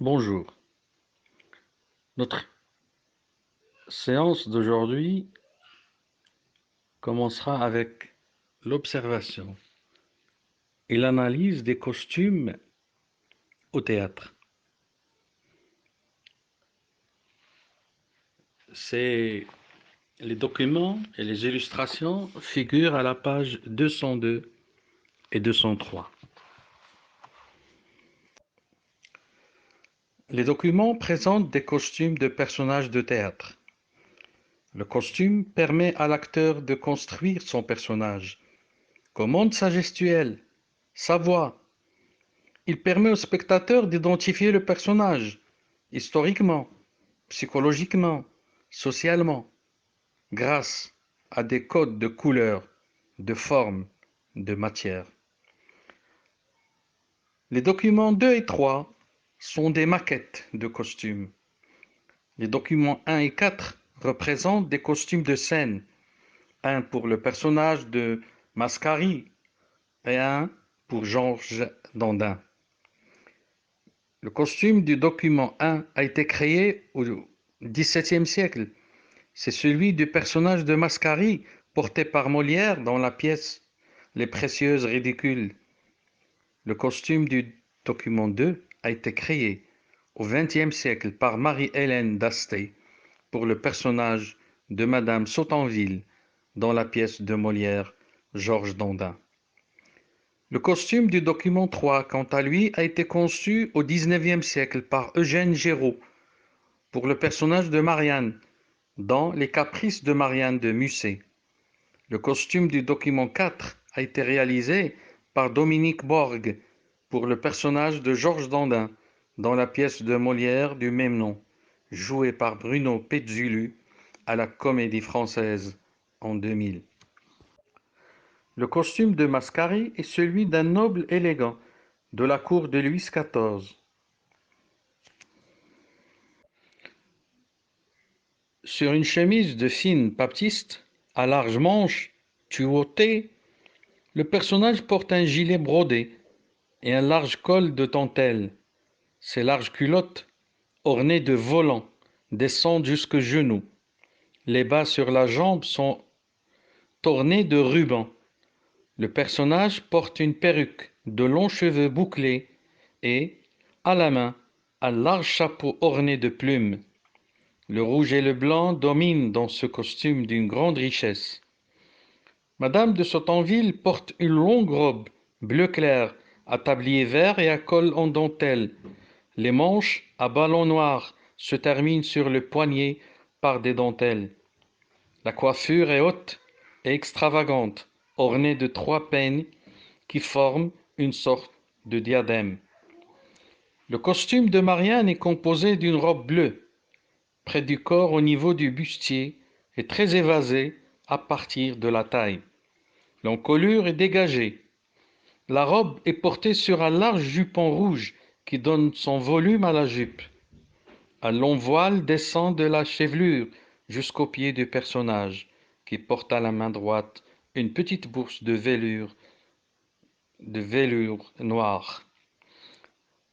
Bonjour. Notre séance d'aujourd'hui commencera avec l'observation et l'analyse des costumes au théâtre. Les documents et les illustrations figurent à la page 202 et 203. Les documents présentent des costumes de personnages de théâtre. Le costume permet à l'acteur de construire son personnage, commande sa gestuelle, sa voix. Il permet au spectateur d'identifier le personnage, historiquement, psychologiquement, socialement, grâce à des codes de couleurs, de forme, de matière. Les documents 2 et 3 sont des maquettes de costumes. Les documents 1 et 4 représentent des costumes de scène, un pour le personnage de Mascari et un pour Georges Dandin. Le costume du document 1 a été créé au XVIIe siècle. C'est celui du personnage de Mascari, porté par Molière dans la pièce Les Précieuses Ridicules. Le costume du document 2 a été créé au XXe siècle par Marie-Hélène d'Astey pour le personnage de Madame Sautanville dans la pièce de Molière Georges Dandin. Le costume du document 3, quant à lui, a été conçu au XIXe siècle par Eugène Géraud pour le personnage de Marianne dans Les Caprices de Marianne de Musset. Le costume du document 4 a été réalisé par Dominique Borg pour le personnage de Georges Dandin dans la pièce de Molière du même nom, jouée par Bruno Pezzulu à la Comédie Française en 2000. Le costume de Mascari est celui d'un noble élégant de la cour de Louis XIV. Sur une chemise de fine baptiste, à larges manches, tuautées, le personnage porte un gilet brodé et un large col de dentelle. Ses larges culottes, ornées de volants, descendent jusqu'aux genoux. Les bas sur la jambe sont ornés de rubans. Le personnage porte une perruque, de longs cheveux bouclés et, à la main, un large chapeau orné de plumes. Le rouge et le blanc dominent dans ce costume d'une grande richesse. Madame de Sautanville porte une longue robe bleu clair à tablier vert et à col en dentelle. Les manches, à ballons noirs, se terminent sur le poignet par des dentelles. La coiffure est haute et extravagante, ornée de 3 peignes qui forment une sorte de diadème. Le costume de Marianne est composé d'une robe bleue, près du corps au niveau du bustier, et très évasée à partir de la taille. L'encolure est dégagée. La robe est portée sur un large jupon rouge qui donne son volume à la jupe. Un long voile descend de la chevelure jusqu'aux pieds du personnage, qui porte à la main droite une petite bourse de velours noir.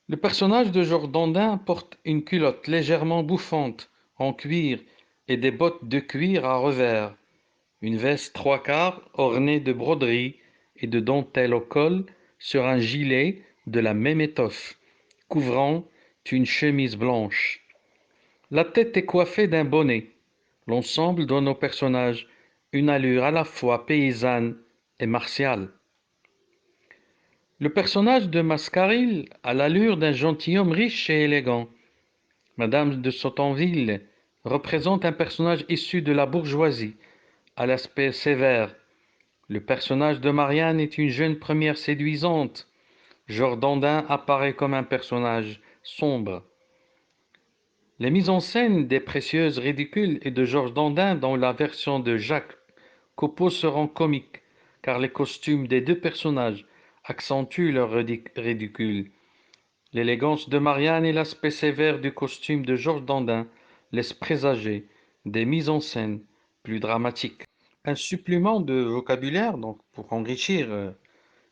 Le personnage de Georges Dandin porte une culotte légèrement bouffante en cuir et des bottes de cuir à revers, une veste 3/4 ornée de broderies et de dentelles au col sur un gilet de la même étoffe, couvrant une chemise blanche. La tête est coiffée d'un bonnet. L'ensemble donne au personnage une allure à la fois paysanne et martiale. Le personnage de Mascaril a l'allure d'un gentilhomme riche et élégant. Madame de Sautanville représente un personnage issu de la bourgeoisie, à l'aspect sévère. Le personnage de Marianne est une jeune première séduisante. Georges Dandin apparaît comme un personnage sombre. Les mises en scène des Précieuses Ridicules et de Georges Dandin dans la version de Jacques Copeau seront comiques, car les costumes des deux personnages accentuent leur ridicule. L'élégance de Marianne et l'aspect sévère du costume de Georges Dandin laissent présager des mises en scène plus dramatiques. Un supplément de vocabulaire, donc pour enrichir,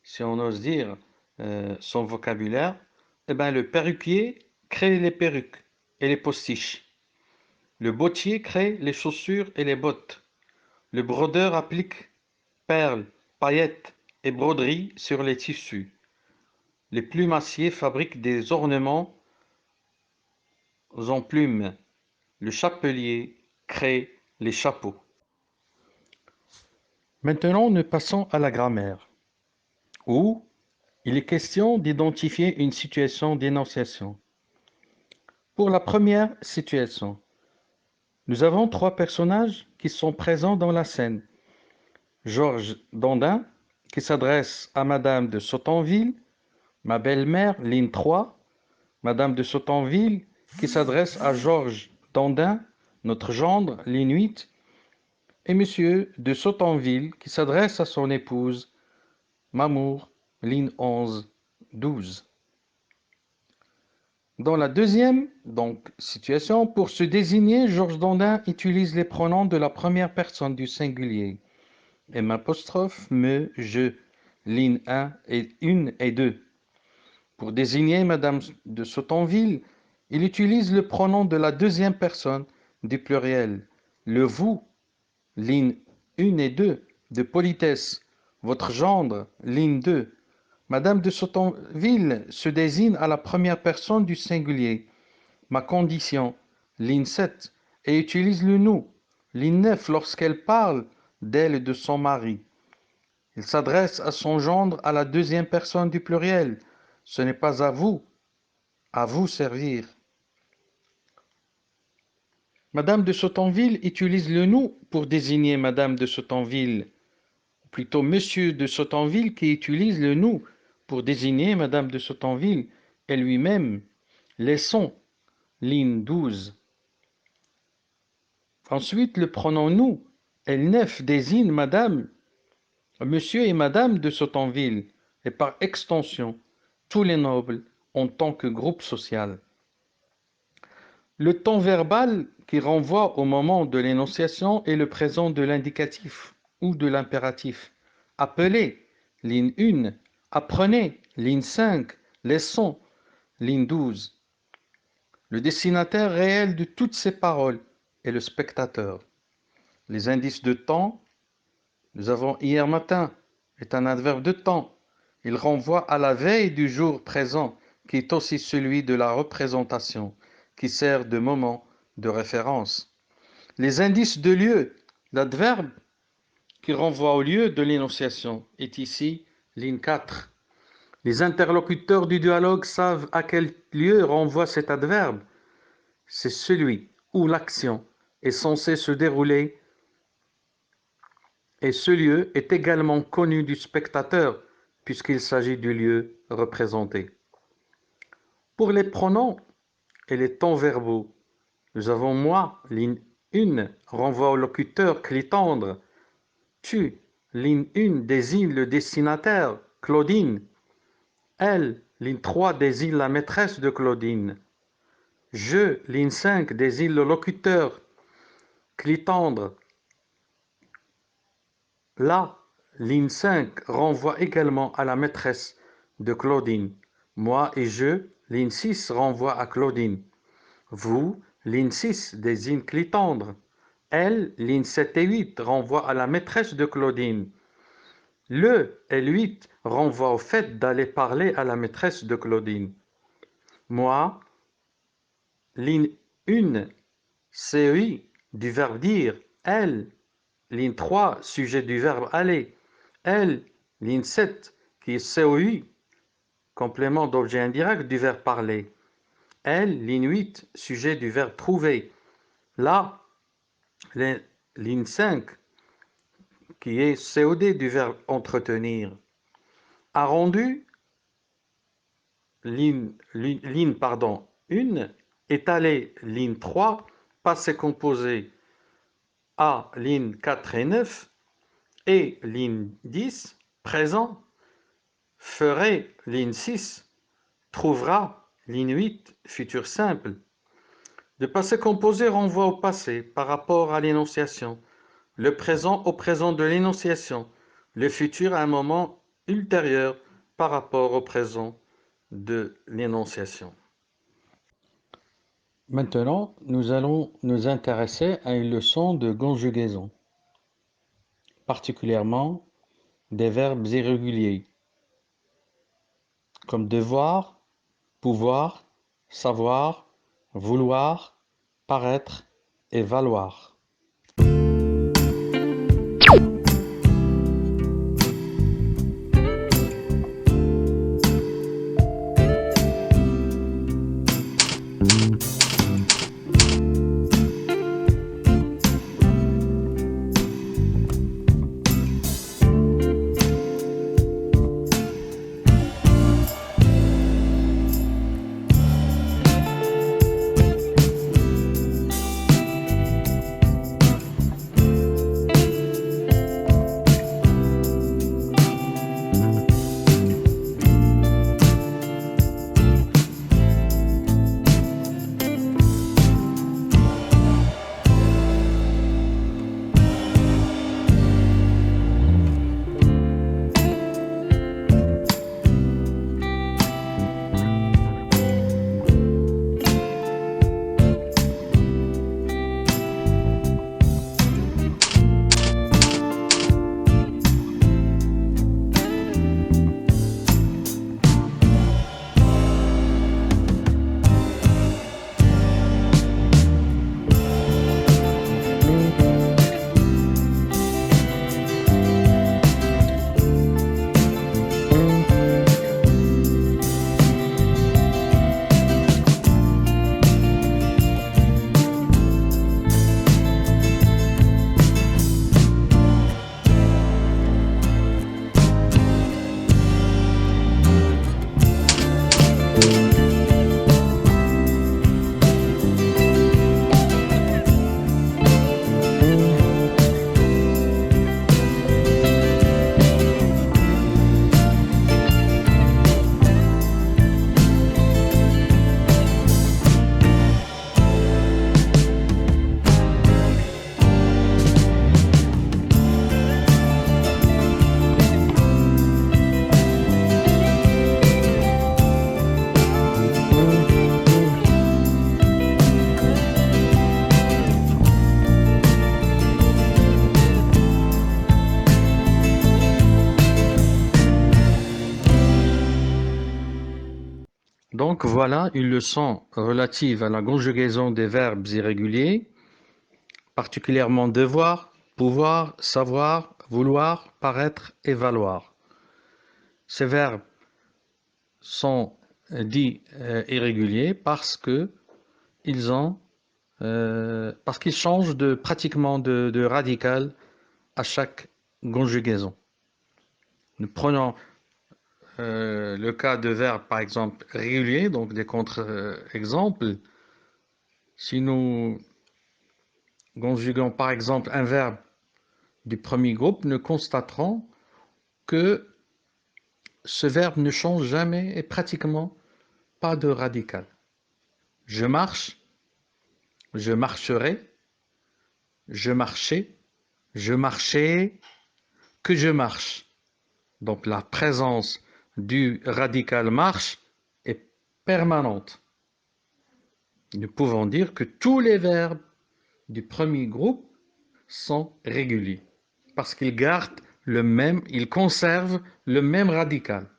si on ose dire, son vocabulaire, eh ben, le perruquier crée les perruques et les postiches. Le bottier crée les chaussures et les bottes. Le brodeur applique perles, paillettes et broderies sur les tissus. Les plumassiers fabriquent des ornements en plumes. Le chapelier crée les chapeaux. Maintenant, nous passons à la grammaire, où il est question d'identifier une situation d'énonciation. Pour la première situation, nous avons trois personnages qui sont présents dans la scène. Georges Dandin, qui s'adresse à Madame de Sautanville, ma belle-mère, ligne 3, Madame de Sautanville, qui s'adresse à Georges Dandin, notre gendre, ligne 8, et Monsieur de Sautanville, qui s'adresse à son épouse, Mamour, ligne 11, 12. Dans la deuxième situation, pour se désigner, Georges Dandin utilise les pronoms de la première personne du singulier. M', me, je, ligne 1 et 2. Pour désigner Madame de Sautanville, il utilise le pronom de la deuxième personne du pluriel, le vous, ligne 1 et 2, de politesse, votre gendre, ligne 2. Madame de Sautanville se désigne à la première personne du singulier, ma condition, ligne 7, et utilise le nous, ligne 9, lorsqu'elle parle d'elle et de son mari. Il s'adresse à son gendre à la deuxième personne du pluriel. Ce n'est pas à vous servir. Madame de Sautanville utilise le nous pour désigner Madame de Sautanville, ou plutôt Monsieur de Sautanville qui utilise le nous pour désigner Madame de Sautanville et lui-même. Laissons, ligne 12. Ensuite, le pronom nous, L9, désigne Madame, Monsieur et Madame de Sautanville, et par extension, tous les nobles en tant que groupe social. Le temps verbal qui renvoie au moment de l'énonciation est le présent de l'indicatif ou de l'impératif. Appelez, ligne 1. Apprenez, ligne 5. Laissons, ligne 12. Le destinataire réel de toutes ces paroles est le spectateur. Les indices de temps, nous avons hier matin, est un adverbe de temps. Il renvoie à la veille du jour présent, qui est aussi celui de la représentation, qui sert de moment de référence. Les indices de lieu, l'adverbe qui renvoie au lieu de l'énonciation est ici ligne 4. Les interlocuteurs du dialogue savent à quel lieu renvoie cet adverbe. C'est celui où l'action est censée se dérouler et ce lieu est également connu du spectateur puisqu'il s'agit du lieu représenté. Pour les pronoms et les temps verbaux, nous avons moi, ligne 1, renvoie au locuteur clitandre. Tu, ligne 1, désigne le destinataire, Claudine. Elle, ligne 3, désigne la maîtresse de Claudine. Je, ligne 5, désigne le locuteur, clitandre. La, ligne 5, renvoie également à la maîtresse de Claudine. Moi et je, ligne 6, renvoie à Claudine. Vous, ligne 6, désigne clitandre. Elle, ligne 7 et 8, renvoie à la maîtresse de Claudine. Le et 8 renvoient au fait d'aller parler à la maîtresse de Claudine. Moi, ligne 1, CEI, du verbe dire. Elle, ligne 3, sujet du verbe aller. Elle, ligne 7, qui est COI, complément d'objet indirect du verbe parler. Elle, ligne 8, sujet du verbe trouver. Là, ligne 5, qui est COD du verbe entretenir. A rendu, ligne 1, étalé, ligne 3, passé composé à ligne 4 et 9, et ligne 10, présent, ferait, ligne 6, trouvera, ligne 8, futur simple. Le passé composé renvoie au passé par rapport à l'énonciation, le présent au présent de l'énonciation, le futur à un moment ultérieur par rapport au présent de l'énonciation. Maintenant, nous allons nous intéresser à une leçon de conjugaison, particulièrement des verbes irréguliers, comme devoir, pouvoir, savoir, vouloir, paraître et valoir. Donc voilà une leçon relative à la conjugaison des verbes irréguliers, particulièrement devoir, pouvoir, savoir, vouloir, paraître et valoir. Ces verbes sont dits irréguliers parce qu'ils changent pratiquement de radical à chaque conjugaison. Nous prenons le cas de verbes par exemple réguliers, donc des contre-exemples. Si nous conjuguons par exemple un verbe du premier groupe, nous constaterons que ce verbe ne change jamais et pratiquement pas de radical. Je marche, je marcherai, je marchais, je marchais, que je marche. Donc la présence du radical marche est permanente. Nous pouvons dire que tous les verbes du premier groupe sont réguliers parce qu'ils ils conservent le même radical.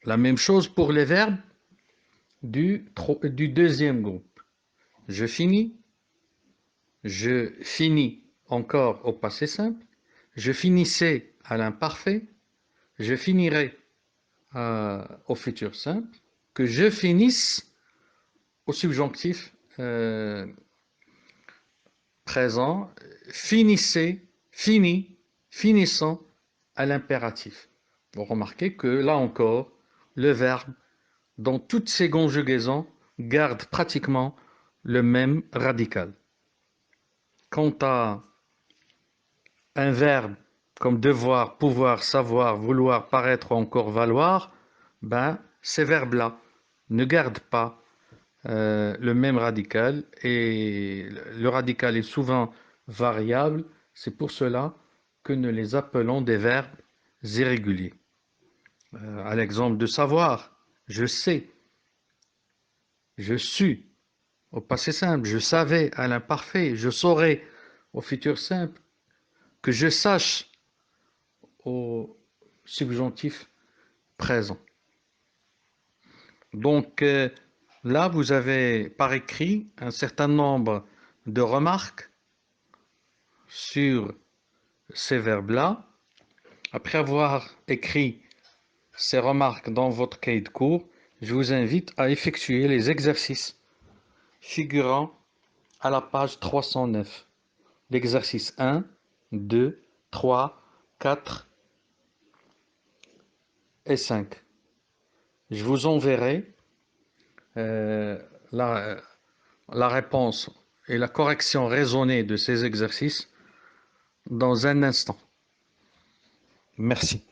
La même chose pour les verbes du deuxième groupe. Je finis encore au passé simple, je finissais à l'imparfait, je finirai au futur simple, que je finisse au subjonctif présent, finissez, fini, finissant à l'impératif. Vous remarquez que là encore, le verbe, dans toutes ses conjugaisons, garde pratiquement le même radical. Quant à un verbe comme devoir, pouvoir, savoir, vouloir, paraître ou encore valoir, ces verbes-là ne gardent pas le même radical et le radical est souvent variable. C'est pour cela que nous les appelons des verbes irréguliers. À l'exemple de savoir, je sais, Je suis au passé simple, je savais à l'imparfait, je saurais au futur simple, que je sache au subjonctif présent. Donc là, vous avez par écrit un certain nombre de remarques sur ces verbes-là. Après avoir écrit ces remarques dans votre cahier de cours, je vous invite à effectuer les exercices figurant à la page 309. L'exercice 1, 2, 3, 4 et 5. Je vous enverrai euh, la, la réponse et la correction raisonnée de ces exercices dans un instant. Merci.